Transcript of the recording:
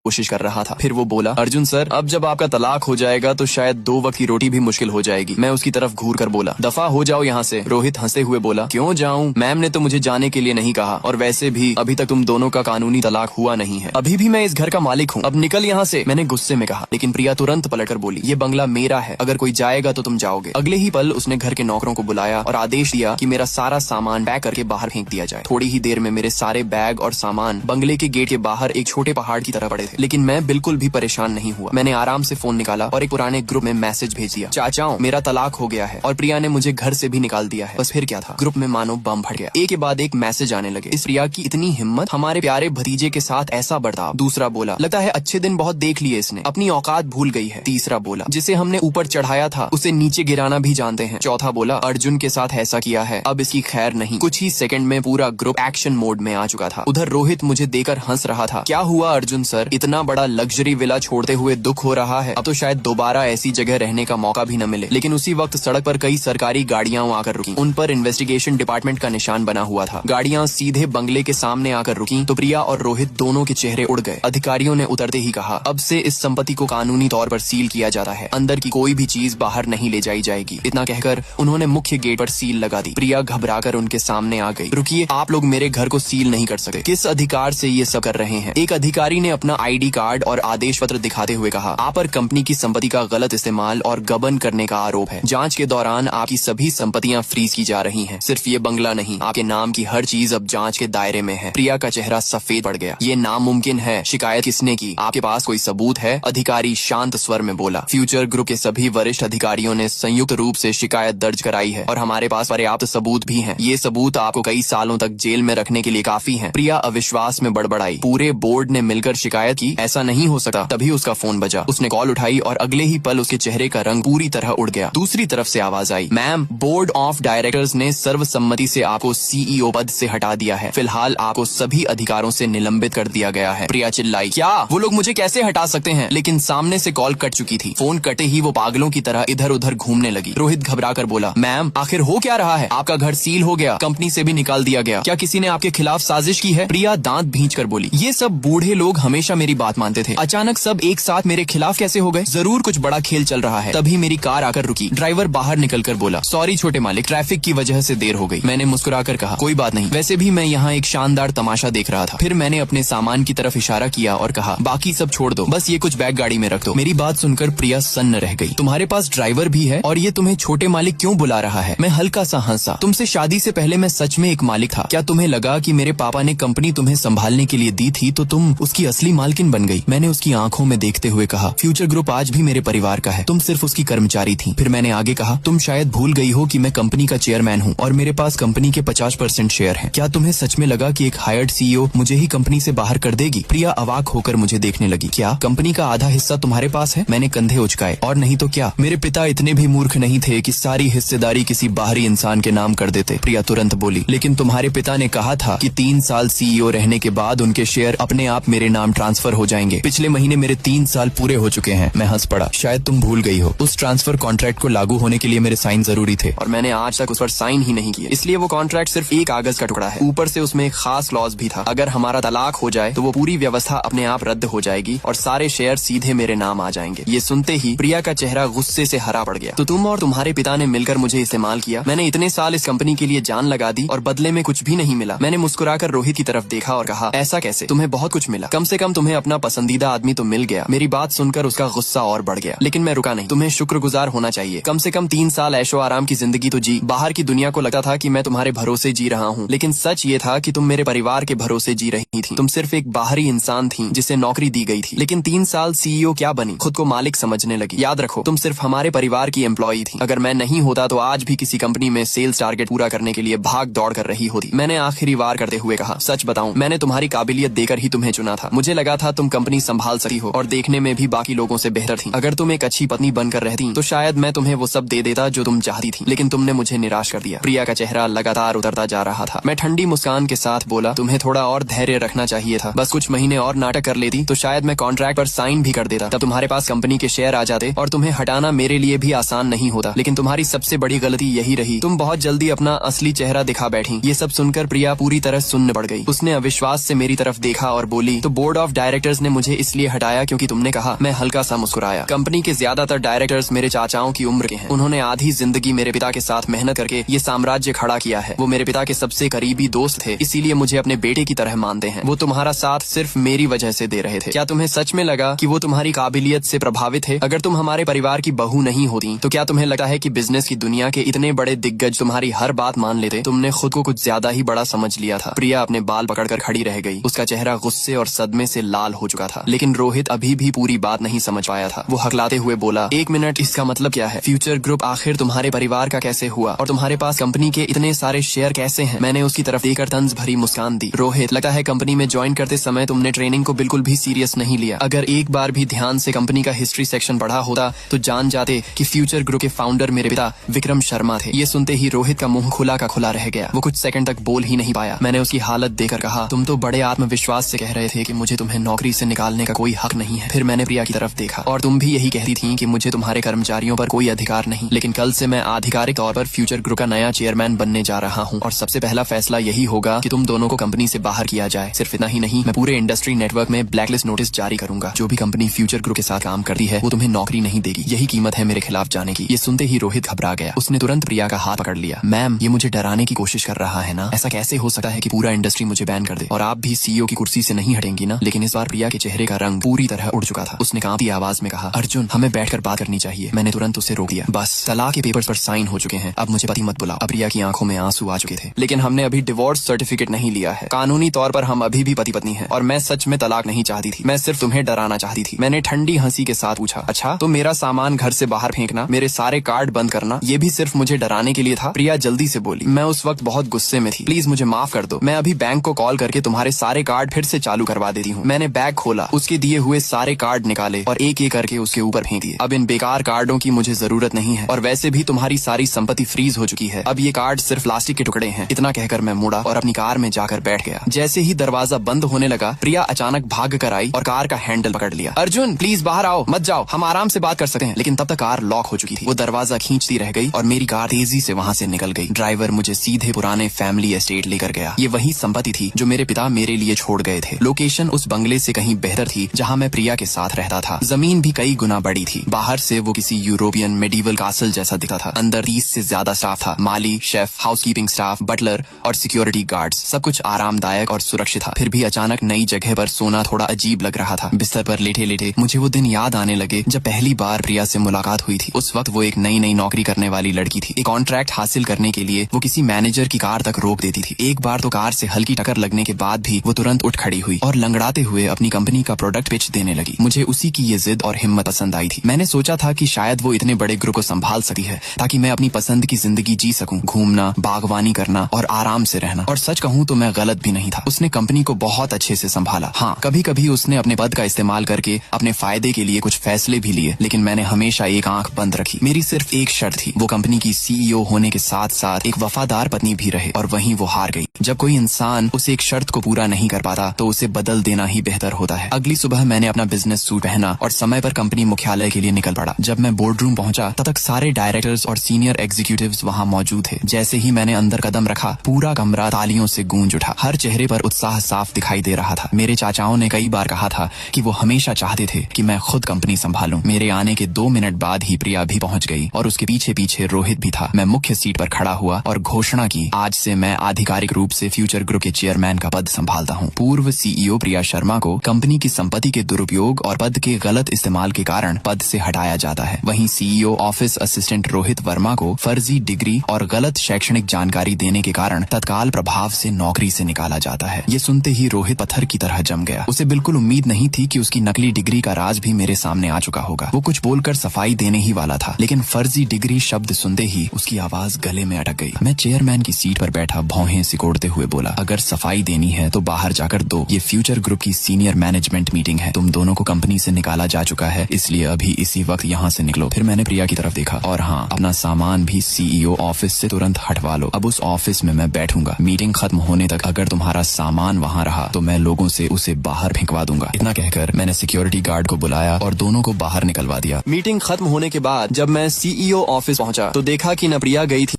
कोशिश कर रहा था। फिर वो बोला, अर्जुन सर, अब जब आपका तलाक हो जाएगा तो शायद 2 वक्त की रोटी भी मुश्किल हो जाएगी। मैं उसकी तरफ घूर कर बोला, दफा हो जाओ यहाँ से। रोहित हंसते हुए बोला, क्यों जाऊँ? मैम ने तो मुझे जाने के लिए नहीं कहा, और वैसे भी अभी तक तुम दोनों का कानूनी तलाक हुआ नहीं है। अभी भी मैं इस घर का मालिक हूँ, अब निकल यहाँ से। मैंने गुस्से में कहा, लेकिन प्रिया तुरंत पलटकर बोली, ये बंगला मेरा है, अगर कोई जाएगा तो तुम जाओगे। अगले ही पल उसने घर के नौकरों को बुलाया और आदेश दिया कि मेरा सारा सामान पैक करके बाहर फेंक दिया जाए। थोड़ी ही देर में मेरे सारे बैग और सामान बंगले के गेट के बाहर एक छोटे पहाड़ की तरह पड़े थे, लेकिन मैं बिल्कुल भी परेशान नहीं हुआ। मैंने आराम से फोन निकाला और एक पुराने ग्रुप में मैसेज भेज दिया, चाचाओं, मेरा तलाक हो गया है और प्रिया ने मुझे घर से भी निकाल दिया है। बस फिर क्या था, ग्रुप में मानो बम फट गया। एक के बाद एक मैसेज आने लगे। इस प्रिया की इतनी हिम्मत, हमारे प्यारे भतीजे के साथ ऐसा बर्ताव। दूसरा बोला, लगता है अच्छे दिन बहुत देख लिए इसने, अपनी औकात भूल गई है। तीसरा बोला, जिसे हमने ऊपर चढ़ाया था उसे नीचे गिराना भी जानते हैं। चौथा बोला, अर्जुन के साथ ऐसा किया है, अब इसकी खैर नहीं। कुछ ही सेकंड में पूरा ग्रुप एक्शन मोड में आ चुका था। उधर रोहित मुझे देकर हंस रहा था। क्या हुआ अर्जुन सर, इतना बड़ा लग्जरी विला छोड़ते हुए दुख हो रहा है? अब तो शायद दोबारा ऐसी जगह रहने का मौका भी न मिले। लेकिन उसी वक्त सड़क पर कई सरकारी गाड़ियां आकर रुकी। उन पर इन्वेस्टिगेशन डिपार्टमेंट का निशान बना हुआ था। गाड़ियां सीधे बंगले के सामने आकर रुकी तो प्रिया और रोहित दोनों के चेहरे उड़ गए। अधिकारियों ने उतरते ही कहा, अब से इस संपत्ति को कानूनी तौर पर सील किया जाता है, अंदर की कोई भी चीज बाहर नहीं ले जाई जाएगी। इतना कहकर उन्होंने मुख्य गेट पर सील लगा दी। प्रिया घबराकर उनके सामने आ गई। रुकिए, आप लोग मेरे घर को सील नहीं कर सकते। किस अधिकार से ये सब कर रहे हैं? एक अधिकारी ने अपना ID कार्ड और आदेश पत्र दिखाते हुए कहा, आप पर कंपनी की संपत्ति का गलत इस्तेमाल और गबन करने का आरोप है। जांच के दौरान आपकी सभी संपत्तियां फ्रीज की जा रही हैं। सिर्फ ये बंगला नहीं, आपके नाम की हर चीज अब जांच के दायरे में है। प्रिया का चेहरा सफेद पड़ गया। ये नामुमकिन है। शिकायत किसने की? आपके पास कोई सबूत है? अधिकारी शांत स्वर में बोला, फ्यूचर ग्रुप के सभी वरिष्ठ अधिकारियों ने संयुक्त रूप से शिकायत दर्ज कराई है और हमारे पास पर्याप्त सबूत भी हैं। ये सबूत आपको कई सालों तक जेल में रखने के लिए काफी हैं। प्रिया अविश्वास में बड़बड़ाई, पूरे बोर्ड ने मिलकर शिकायत की? ऐसा नहीं हो सकता। तभी उसका फोन बजा। उसने कॉल उठाई और अगले ही पल उसके चेहरे का रंग पूरी तरह उड़ गया। दूसरी तरफ से आवाज आई, मैम, बोर्ड ऑफ डायरेक्टर्स ने सर्वसम्मति से आपको CEO पद से हटा दिया है। फिलहाल आपको सभी अधिकारों से निलंबित कर दिया गया है। प्रिया चिल्लाई, क्या? वो लोग मुझे कैसे हटा सकते हैं? लेकिन सामने से कॉल कट चुकी थी। फोन कटे ही वो पागलों की तरह इधर उधर घूमने लगी। रोहित घबरा कर बोला, मैम, आखिर हो क्या रहा है? आपका घर सील हो गया, कंपनी से भी निकाल दिया गया। क्या किसी ने आपके खिलाफ साजिश की है? प्रिया दांत भींच कर बोली, ये सब बूढ़े लोग हमेशा मेरी बात मानते थे, अचानक सब एक साथ मेरे खिलाफ कैसे हो गए? जरूर कुछ बड़ा खेल चल रहा है। तभी मेरी कार आकर रुकी। ड्राइवर बाहर निकलकर बोला, सॉरी छोटे मालिक, ट्रैफिक की वजह से देर हो गई। मैंने मुस्कुराकर कहा, कोई बात नहीं, वैसे भी मैं यहाँ एक शानदार तमाशा देख रहा था। फिर मैंने अपने सामान की तरफ इशारा किया और कहा, बाकी सब छोड़ दो, बस ये कुछ बैग गाड़ी में रख दो। मेरी बात सुनकर प्रिया सन्न रह गई। तुम्हारे पास ड्राइवर भी है और ये तुम्हें छोटे मालिक क्यों बुला रहा है? मैं हल्का सा हंसा। तुमसे शादी से पहले मैं सच में एक मालिक था। क्या तुम्हें लगा कि मेरे पापा ने कंपनी तुम्हें संभालने के लिए दी थी तो तुम उसकी असली मालकिन बन गई? मैंने उसकी आंखों में देखते हुए कहा, फ्यूचर ग्रुप आज भी मेरे परिवार का है, तुम सिर्फ उसकी कर्मचारी थी। फिर मैंने आगे कहा, तुम शायद भूल गई हो कि मैं कंपनी का चेयरमैन हूँ और मेरे पास कंपनी के 50% शेयर हैं। क्या तुम्हें सच में लगा कि एक हायर्ड CEO मुझे ही कंपनी से बाहर कर देगी? प्रिया अवाक होकर मुझे देखने लगी। क्या कंपनी का आधा हिस्सा तुम्हारे पास है? मैंने कंधे उचकाए। और नहीं तो क्या, मेरे पिता इतने भी मूर्ख नहीं थे कि सारी हिस्सेदारी किसी बाहरी इंसान के नाम कर देते। प्रिया तुरंत बोली, लेकिन तुम्हारे पिता ने कहा था कि 3 साल CEO रहने के बाद उनके शेयर अपने आप मेरे नाम ट्रांसफर हो जाएंगे। पिछले महीने मेरे 3 साल पूरे हो चुके हैं। मैं हंस पड़ा। शायद तुम भूल गई हो, उस ट्रांसफर कॉन्ट्रैक्ट को लागू होने के लिए मेरे साइन जरूरी थे और मैंने आज तक उस पर साइन ही नहीं किए। इसलिए वो कॉन्ट्रैक्ट सिर्फ एक कागज का टुकड़ा है। ऊपर से उसमें एक खास क्लॉज भी था, अगर हमारा तलाक हो जाए तो वो पूरी व्यवस्था अपने आप रद्द हो जाएगी और सारे शेयर सीधे मेरे नाम आ जाएंगे। ये सुनते ही प्रिया का चेहरा गुस्से से हरा पड़ गया। तो तुम और तुम्हारे पिता ने मिलकर मुझे इस्तेमाल किया। मैंने इतने साल इस कंपनी के लिए जान लगा दी और बदले में कुछ भी नहीं मिला। मैंने मुस्कुराकर रोहित की तरफ देखा और कहा, ऐसा कैसे? तुम्हें बहुत कुछ मिला, कम से कम तुम्हें अपना पसंदीदा आदमी तो मिल गया। मेरी बात सुनकर उसका गुस्सा और बढ़ गया, लेकिन मैं रुका नहीं। तुम्हें शुक्रगुजार होना चाहिए, कम से कम 3 साल ऐशो आराम की जिंदगी तो जी। बाहर की दुनिया को लगता था कि मैं तुम्हारे भरोसे जी रहा हूँ, लेकिन सच ये था कि तुम मेरे परिवार के भरोसे जी रही थी। तुम सिर्फ एक बाहरी इंसान थी जिसे नौकरी दी गई थी, लेकिन 3 साल CEO क्या बनी, खुद को मालिक समझने लगी। याद रखो, तुम सिर्फ हमारे परिवार की एम्प्लॉई थी। अगर मैं नहीं होता तो आज भी किसी कंपनी में सेल्स टारगेट पूरा करने के लिए भाग दौड़ कर रही होती। मैंने आखिरी वार करते हुए कहा, सच बताऊं, मैंने तुम्हारी काबिलियत देकर ही तुम्हें चुना था। मुझे लगा था तुम कंपनी संभाल सकती हो और देखने में भी बाकी लोगों से बेहतर थी। अगर तुम एक अच्छी पत्नी बनकर रहती तो शायद मैं तुम्हें वो सब दे देता जो तुम चाहती थी, लेकिन तुमने मुझे निराश कर दिया। प्रिया का चेहरा लगातार उतरता जा रहा था। मैं ठंडी मुस्कान के साथ बोला, तुम्हें थोड़ा और धैर्य रखना चाहिए था। बस कुछ महीने और नाटक कर लेती तो शायद मैं कॉन्ट्रैक्ट पर साइन भी कर देता। तब तुम्हारे पास कंपनी के शेयर आ जाते और तुम्हें हटाना मेरे लिए भी आसान नहीं होता। लेकिन तुम्हारी सबसे बड़ी गलती यही रही, तुम बहुत जल्दी अपना असली चेहरा दिखा बैठी। ये सब सुनकर प्रिया पूरी तरह सुन्न पड़ गई। उसने अविश्वास से मेरी तरफ देखा और बोली, तो बोर्ड ऑफ डायरेक्टर डायरेक्टर्स ने मुझे इसलिए हटाया क्योंकि तुमने कहा। मैं हल्का सा मुस्कुराया। कंपनी के ज्यादातर डायरेक्टर्स मेरे चाचाओं की उम्र के हैं। उन्होंने आधी जिंदगी मेरे पिता के साथ मेहनत करके ये साम्राज्य खड़ा किया है। वो मेरे पिता के सबसे करीबी दोस्त थे, इसीलिए मुझे अपने बेटे की तरह मानते हैं। वो तुम्हारा साथ सिर्फ मेरी वजह से दे रहे थे। क्या तुम्हें सच में लगा कि वो तुम्हारी काबिलियत से प्रभावित है? अगर तुम हमारे परिवार की बहू नहीं होती तो क्या तुम्हें लगता है कि बिजनेस की दुनिया के इतने बड़े दिग्गज तुम्हारी हर बात मान लेते? तुमने खुद को कुछ ज्यादा ही बड़ा समझ लिया था। प्रिया अपने बाल पकड़कर खड़ी रह गई। उसका चेहरा गुस्से और सदमे से लाल हो चुका था, लेकिन रोहित अभी भी पूरी बात नहीं समझ पाया था। वो हकलाते हुए बोला, एक मिनट, इसका मतलब क्या है? फ्यूचर ग्रुप आखिर तुम्हारे परिवार का कैसे हुआ और तुम्हारे पास कंपनी के इतने सारे शेयर कैसे हैं? मैंने उसकी तरफ देखकर तंज भरी मुस्कान दी। रोहित, लगता है कंपनी में ज्वाइन करते समय तुमने ट्रेनिंग को बिल्कुल भी सीरियस नहीं लिया। अगर एक बार भी ध्यान से कंपनी का हिस्ट्री सेक्शन पढ़ा होता तो जान जाते कि फ्यूचर ग्रुप के फाउंडर मेरे पिता विक्रम शर्मा थे। ये सुनते ही रोहित का मुंह खुला का खुला रह गया। वो कुछ सेकंड तक बोल ही नहीं पाया। मैंने उसकी हालत देखकर कहा, तुम तो बड़े आत्मविश्वास से कह रहे थे कि मुझे तुम्हें नौकरी से निकालने का कोई हक नहीं है। फिर मैंने प्रिया की तरफ देखा और तुम भी यही कहती थी कि मुझे तुम्हारे कर्मचारियों पर कोई अधिकार नहीं। लेकिन कल से मैं आधिकारिक तौर पर फ्यूचर ग्रुप का नया चेयरमैन बनने जा रहा हूँ और सबसे पहला फैसला यही होगा कि तुम दोनों को कंपनी से बाहर किया जाए। सिर्फ इतना ही नहीं, मैं पूरे इंडस्ट्री नेटवर्क में ब्लैकलिस्ट नोटिस जारी करूंगा। जो भी कंपनी फ्यूचर ग्रुप के साथ काम करती है वो तुम्हें नौकरी नहीं देगी। यही कीमत है मेरे खिलाफ जाने की। ये सुनते ही रोहित घबरा गया। उसने तुरंत प्रिया का हाथ पकड़ लिया। मैम, ये मुझे डराने की कोशिश कर रहा है ना? ऐसा कैसे हो सकता है कि पूरा इंडस्ट्री मुझे बैन कर दे और आप भी सीईओ की कुर्सी से नहीं हटेंगी ना? लेकिन इस बार प्रिया के चेहरे का रंग पूरी तरह उड़ चुका था। उसने कांपती आवाज में कहा, अर्जुन, हमें बैठकर बात करनी चाहिए। मैंने तुरंत उसे रोक दिया। बस, तलाक के पेपर्स पर साइन हो चुके हैं, अब मुझे पति मत बुलाओ। प्रिया की आंखों में आंसू आ चुके थे। लेकिन हमने अभी डिवोर्स सर्टिफिकेट नहीं लिया है। कानूनी तौर पर हम अभी भी पति पत्नी हैं और मैं सच में तलाक नहीं चाहती थी। मैं सिर्फ तुम्हें डराना चाहती थी। मैंने ठंडी हंसी के साथ पूछा, अच्छा तो मेरा सामान घर से बाहर फेंकना, मेरे सारे कार्ड बंद करना, ये भी सिर्फ मुझे डराने के लिए था? प्रिया जल्दी से बोली। मैं उस वक्त बहुत गुस्से में थी। प्लीज मुझे माफ कर दो। मैं अभी बैंक को कॉल करके तुम्हारे सारे कार्ड फिर से चालू करवा देती हूँ। मैंने बैग खोला, उसके दिए हुए सारे कार्ड निकाले और एक एक करके उसके ऊपर फेंक दिए। अब इन बेकार कार्डों की मुझे जरूरत नहीं है और वैसे भी तुम्हारी सारी संपत्ति फ्रीज हो चुकी है। अब ये कार्ड सिर्फ प्लास्टिक के टुकड़े हैं। इतना कहकर मैं मुड़ा और अपनी कार में जाकर बैठ गया। जैसे ही दरवाजा बंद होने लगा, प्रिया अचानक भाग कर आई और कार का हैंडल पकड़ लिया। अर्जुन, प्लीज बाहर आओ, मत जाओ, हम आराम से बात कर सकते हैं। लेकिन तब तक कार लॉक हो चुकी थी। वो दरवाजा खींचती रह गई और मेरी कार तेजी से वहाँ से निकल गई। ड्राइवर मुझे सीधे पुराने फैमिली एस्टेट लेकर गया। ये वही संपत्ति थी जो मेरे पिता मेरे लिए छोड़ गए थे। लोकेशन उस बंगले से कहीं बेहतर थी जहाँ मैं प्रिया के साथ रहता था। जमीन भी कई गुना बड़ी थी। बाहर से वो किसी यूरोपियन मेडिवल कासल जैसा दिखता था। अंदर 30 से ज्यादा स्टाफ था। माली, शेफ, हाउसकीपिंग स्टाफ, बटलर और सिक्योरिटी गार्ड्स। सब कुछ आरामदायक और सुरक्षित था। फिर भी अचानक नई जगह पर सोना थोड़ा अजीब लग रहा था। बिस्तर पर लेटे लेटे मुझे वो दिन याद आने लगे जब पहली बार प्रिया से मुलाकात हुई थी। उस वक्त वो एक नई नौकरी करने वाली लड़की थी। एक कॉन्ट्रैक्ट हासिल करने के लिए वो किसी मैनेजर की कार तक रोक देती थी। एक बार तो कार से हल्की टक्कर लगने के बाद भी वो तुरंत उठ खड़ी हुई और लंगड़ाते हुए अपनी कंपनी का प्रोडक्ट पिच देने लगी। मुझे उसी की ये जिद और हिम्मत पसंद आई थी। मैंने सोचा था कि शायद वो इतने बड़े ग्रुप को संभाल सकती है ताकि मैं अपनी पसंद की जिंदगी जी सकूं, घूमना, बागवानी करना और आराम से रहना। और सच कहूं तो मैं गलत भी नहीं था। उसने कंपनी को बहुत अच्छे से संभाला। हाँ, कभी कभी उसने अपने पद का इस्तेमाल करके अपने फायदे के लिए कुछ फैसले भी लिए, लेकिन मैंने हमेशा एक आंख बंद रखी। मेरी सिर्फ एक शर्त थी, वो कंपनी की सीईओ होने के साथ साथ एक वफादार पत्नी भी रहे। और वहीं वो हार गई। जब कोई इंसान उस एक शर्त को पूरा नहीं कर पाता तो उसे बदल देना ही बेहतर होता है। अगली सुबह मैंने अपना बिजनेस सूट पहना और समय पर कंपनी मुख्यालय के लिए निकल पड़ा। जब मैं बोर्ड रूम पहुंचा तब तक सारे डायरेक्टर्स और सीनियर एग्जीक्यूटिव्स वहां मौजूद थे। जैसे ही मैंने अंदर कदम रखा, पूरा कमरा तालियों से गूंज उठा। हर चेहरे पर उत्साह साफ दिखाई दे रहा था। मेरे चाचाओं ने कई बार कहा था कि वो हमेशा चाहते थे कि मैं खुद कंपनी संभालूं। मेरे आने के 2 मिनट बाद ही प्रिया भी पहुंच गई और उसके पीछे पीछे रोहित भी था। मैं मुख्य सीट पर खड़ा हुआ और घोषणा की, आज से मैं आधिकारिक रूप से फ्यूचर ग्रुप के चेयरमैन का पद संभालता हूं। पूर्व सीईओ प्रिया शर्मा को कंपनी की संपत्ति के दुरुपयोग और पद के गलत इस्तेमाल के कारण पद से हटाया जाता है। वहीं CEO office assistant Rohit Verma को फर्जी डिग्री और गलत शैक्षणिक जानकारी देने के कारण तत्काल प्रभाव से नौकरी से निकाला जाता है। ये सुनते ही रोहित पत्थर की तरह जम गया। उसे बिल्कुल उम्मीद नहीं थी कि उसकी नकली डिग्री का राज भी मेरे सामने आ चुका होगा। वो कुछ बोलकर सफाई देने ही वाला था, लेकिन फर्जी डिग्री शब्द सुनते ही उसकी आवाज गले में अटक गई। मैं चेयरमैन की सीट पर बैठा भौहें सिकोड़ते हुए बोला, अगर सफाई देनी है तो बाहर जाकर दो। ये फ्यूचर ग्रुप की सीनियर मैनेजमेंट मीटिंग है। तुम दोनों को कंपनी से निकाला जा चुका है, इसलिए अभी इसी वक्त यहाँ से निकलो। फिर मैंने प्रिया की तरफ देखा, और हाँ, अपना सामान भी सीईओ ऑफिस से तुरंत हटवा लो। अब उस ऑफिस में मैं बैठूंगा। मीटिंग खत्म होने तक अगर तुम्हारा सामान वहाँ रहा तो मैं लोगों से उसे बाहर फेंकवा दूंगा। इतना कहकर मैंने सिक्योरिटी गार्ड को बुलाया और दोनों को बाहर निकलवा दिया। मीटिंग खत्म होने के बाद जब मैं सीईओ ऑफिस पहुंचा तो देखा कि न प्रिया गई थी